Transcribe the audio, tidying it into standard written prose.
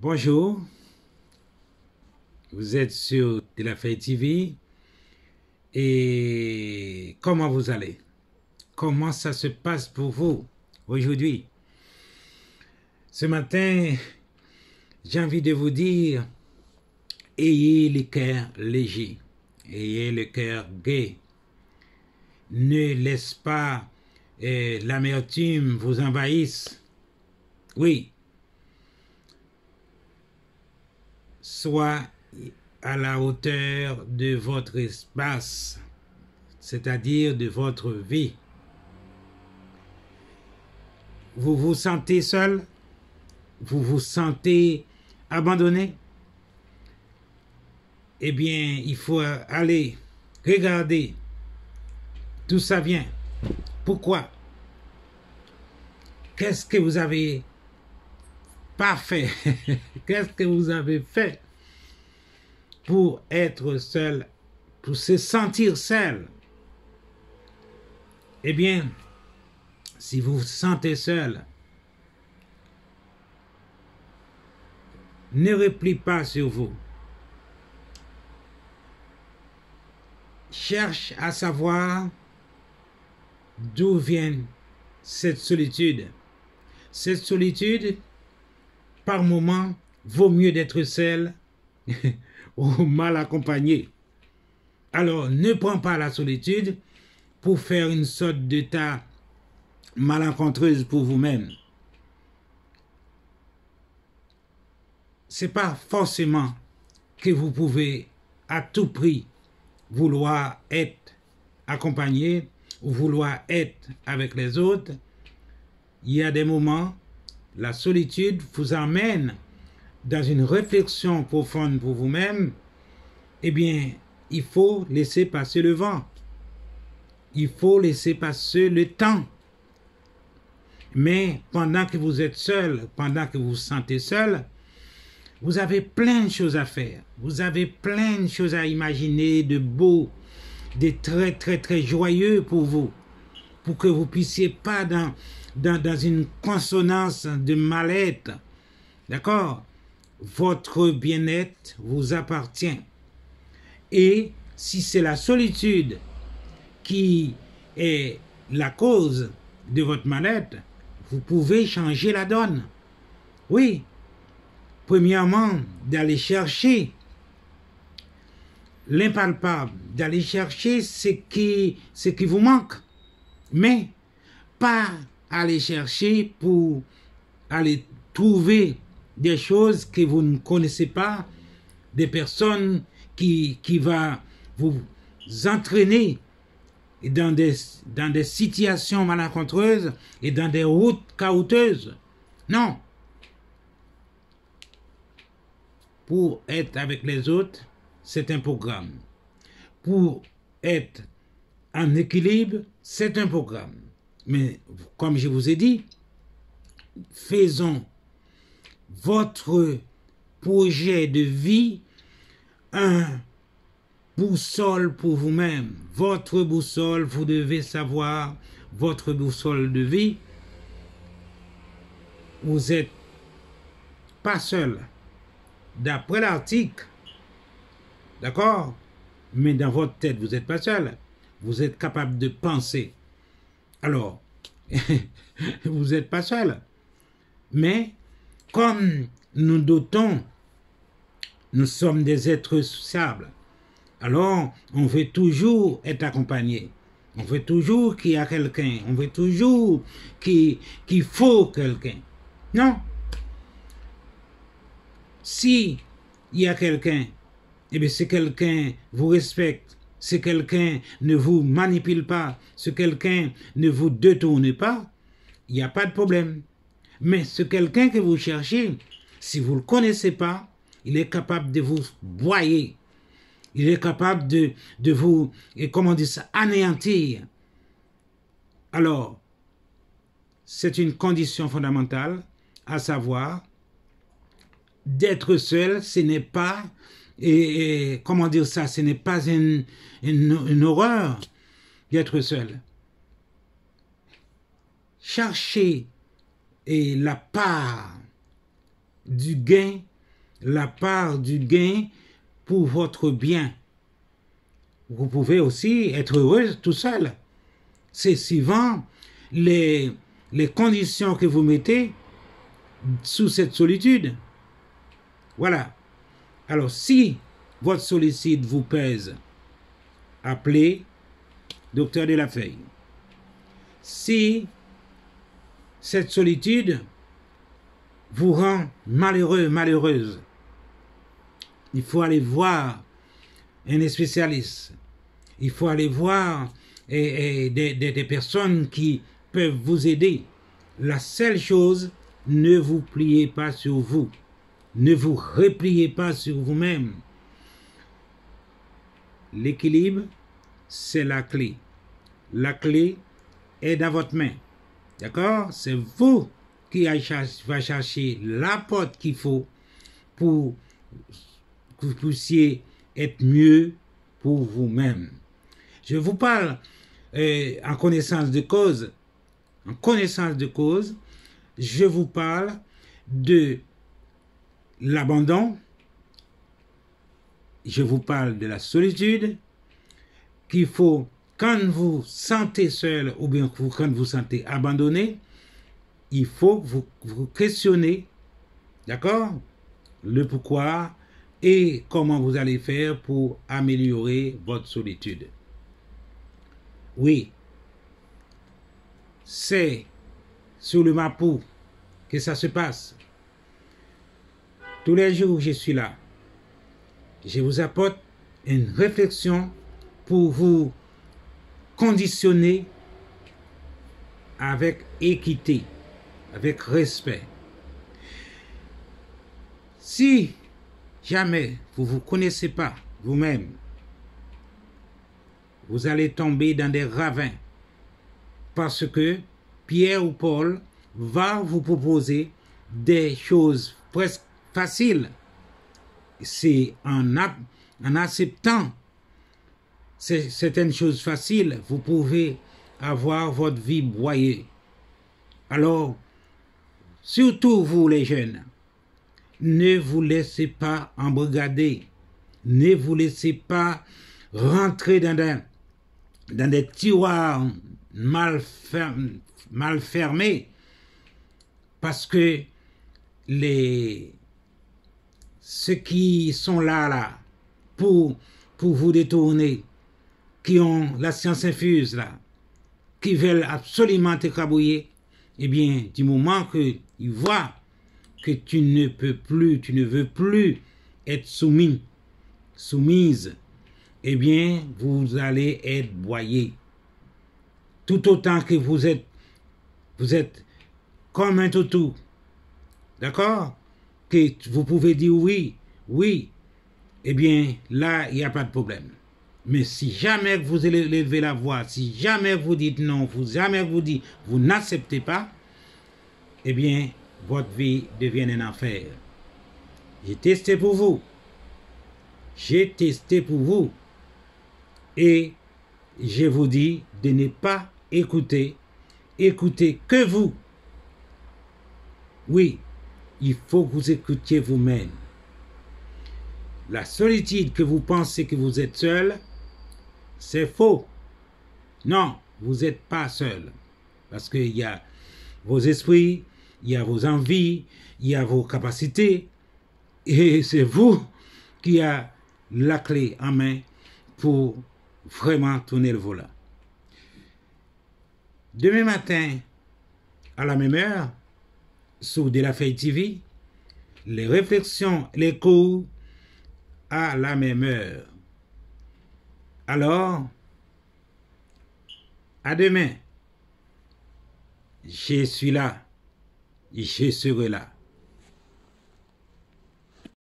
Bonjour, vous êtes sur Delafay TV et comment vous allez? Comment ça se passe pour vous aujourd'hui? Ce matin, j'ai envie de vous dire, ayez le cœur léger, ayez le cœur gai. Ne laisse pas l'amertume vous envahisse. Oui, soit à la hauteur de votre espace, c'est-à-dire de votre vie. Vous vous sentez seul? Vous vous sentez abandonné? Eh bien, il faut aller regarder d'où ça vient. Pourquoi? Qu'est-ce que vous avez pas fait? Qu'est-ce que vous avez fait pour être seul, pour se sentir seul? Eh bien, si vous vous sentez seul, ne replie pas sur vous. Cherche à savoir d'où vient cette solitude. Cette solitude, par moment, vaut mieux d'être seul ou mal accompagné. Alors, ne prends pas la solitude pour faire une sorte d'état malencontreuse pour vous-même. C'est pas forcément que vous pouvez à tout prix vouloir être accompagné ou vouloir être avec les autres. Il y a des moments, la solitude vous amène dans une réflexion profonde pour vous-même. Eh bien, il faut laisser passer le vent. Il faut laisser passer le temps. Mais pendant que vous êtes seul, pendant que vous vous sentez seul, vous avez plein de choses à faire. Vous avez plein de choses à imaginer, de beau, de très, très, très joyeux pour vous. Pour que vous puissiez pas dans une consonance de mal-être. D'accord? Votre bien-être vous appartient. Et si c'est la solitude qui est la cause de votre mal-être, vous pouvez changer la donne. Oui. Premièrement, d'aller chercher l'impalpable, d'aller chercher ce qui vous manque, mais pas aller chercher pour aller trouver des choses que vous ne connaissez pas, des personnes qui va vous entraîner dans des situations malencontreuses et dans des routes caouteuses. Non. Pour être avec les autres, c'est un programme. Pour être en équilibre, c'est un programme. Mais comme je vous ai dit, faisons votre projet de vie un boussole pour vous-même. Votre boussole, vous devez savoir votre boussole de vie. Vous n'êtes pas seul. D'après l'article, d'accord? Mais dans votre tête, vous n'êtes pas seul. Vous êtes capable de penser. Alors, vous n'êtes pas seul. Mais, comme nous dotons, nous sommes des êtres sociables. Alors, on veut toujours être accompagné. On veut toujours qu'il y a quelqu'un. On veut toujours qu'il faut quelqu'un. Non. Si il y a quelqu'un, eh bien, si quelqu'un vous respecte, si quelqu'un ne vous manipule pas, si quelqu'un ne vous détourne pas, il n'y a pas de problème. Mais ce quelqu'un que vous cherchez, si vous ne le connaissez pas, il est capable de vous broyer. Il est capable de vous, comment dire ça, anéantir. Alors, c'est une condition fondamentale, à savoir, d'être seul, ce n'est pas, comment dire ça, ce n'est pas une horreur d'être seul. Cherchez la part du gain la part du gain pour votre bien. Vous pouvez aussi être heureux tout seul. C'est suivant les conditions que vous mettez sous cette solitude. Voilà. Alors, si votre solitude vous pèse, appelez Docteur de la Feuille. Si cette solitude vous rend malheureux, malheureuse, il faut aller voir un spécialiste. Il faut aller voir des personnes qui peuvent vous aider. La seule chose, ne vous pliez pas sur vous. Ne vous repliez pas sur vous-même. L'équilibre, c'est la clé. La clé est dans votre main. D'accord? C'est vous qui va chercher la porte qu'il faut pour que vous puissiez être mieux pour vous-même. Je vous parle en connaissance de cause. En connaissance de cause, je vous parle de l'abandon. Je vous parle de la solitude qu'il faut, quand vous sentez seul ou bien quand vous sentez abandonné, il faut vous questionner, d'accord, le pourquoi et comment vous allez faire pour améliorer votre solitude. Oui, c'est sur le Mapou que ça se passe. Tous les jours, je suis là. Je vous apporte une réflexion pour vous conditionner avec équité, avec respect. Si jamais vous ne vous connaissez pas vous-même, vous allez tomber dans des ravins parce que Pierre ou Paul va vous proposer des choses presque faciles. C'est en acceptant certaines choses faciles, vous pouvez avoir votre vie broyée. Alors, surtout vous les jeunes, ne vous laissez pas embrigader, ne vous laissez pas rentrer dans des tiroirs mal fermés, parce que ceux qui sont là pour vous détourner, qui ont la science infuse là, qui veulent absolument t'écrabouiller, eh bien, du moment qu'ils voient que tu ne veux plus être soumise, eh bien, vous allez être broyé. Tout autant que vous êtes comme un toutou. D'accord? Que vous pouvez dire oui, eh bien, là, il n'y a pas de problème. Mais si jamais vous élevez la voix, si jamais vous dites non, jamais vous dites, vous n'acceptez pas, eh bien, votre vie devient un enfer. J'ai testé pour vous. Et je vous dis de ne pas écouter que vous. Oui, il faut que vous écoutiez vous-même. La solitude que vous pensez que vous êtes seul, c'est faux. Non, vous n'êtes pas seul. Parce qu'il y a vos esprits, il y a vos envies, il y a vos capacités. Et c'est vous qui avez la clé en main pour vraiment tourner le volant. Demain matin, à la même heure, sur De La Feuille TV, les réflexions, les cours à la même heure. Alors, à demain. Je suis là. Je serai là.